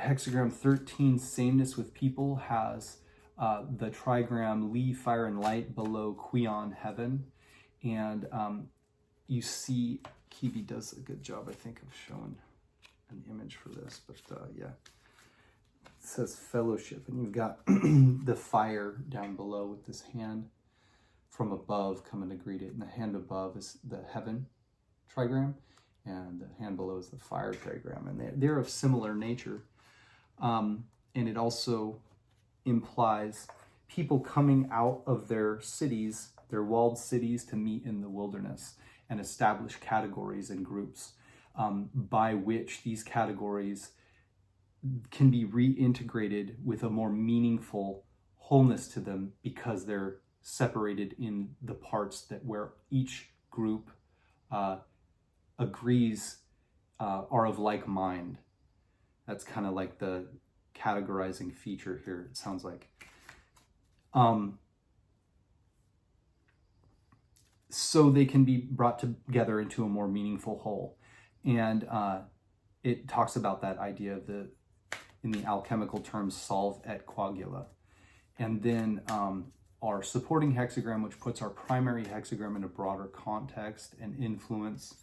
hexagram 13, sameness with people, has the trigram Li, fire and light, below Kuion, heaven. And you see, Kibi does a good job, I think, of showing an image for this, but yeah. It says fellowship, and you've got the fire down below with this hand from above coming to greet it. And the hand above is the heaven trigram, and the hand below is the fire trigram. And they're of similar nature. And it also implies people coming out of their cities, their walled cities, to meet in the wilderness and establish categories and groups by which these categories can be reintegrated with a more meaningful wholeness to them, because they're separated in the parts that where each group agrees are of like mind. That's kind of like the categorizing feature here, it sounds like. So they can be brought together into a more meaningful whole. And it talks about that idea of in the alchemical terms, solve et coagula. And then our supporting hexagram, which puts our primary hexagram in a broader context and influence,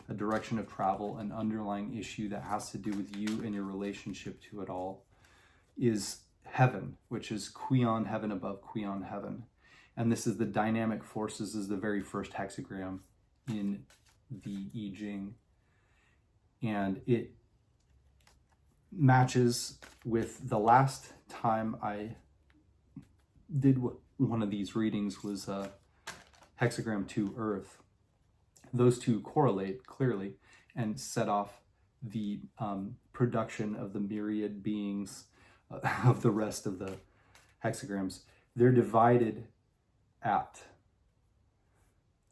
a direction of travel, an underlying issue that has to do with you and your relationship to it all, is heaven, which is Kuion, heaven above Kuion, heaven. And this is the dynamic forces, is the very first hexagram in the I Ching. And it matches with the last time I did one of these readings, was hexagram 2, earth. Those two correlate clearly and set off the production of the myriad beings of the rest of the hexagrams. They're divided at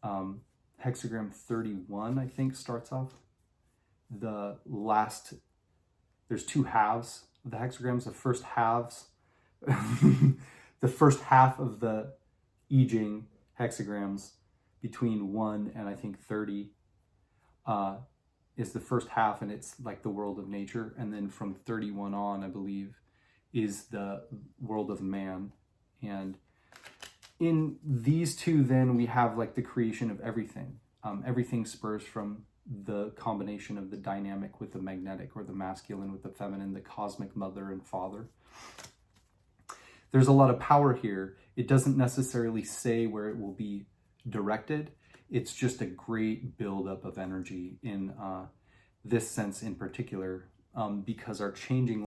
hexagram 31, I think, starts off. The last, there's two halves of the hexagrams. The first halves, the first half of the I Ching hexagrams, between 1 and I think 30, is the first half, and it's like the world of nature. And then from 31 on, I believe, is the world of man. And in these two, then, we have like the creation of everything. Everything spurs from the combination of the dynamic with the magnetic, or the masculine with the feminine, the cosmic mother and father. There's a lot of power here. It doesn't necessarily say where it will be directed. It's just a great buildup of energy in this sense in particular, because our changing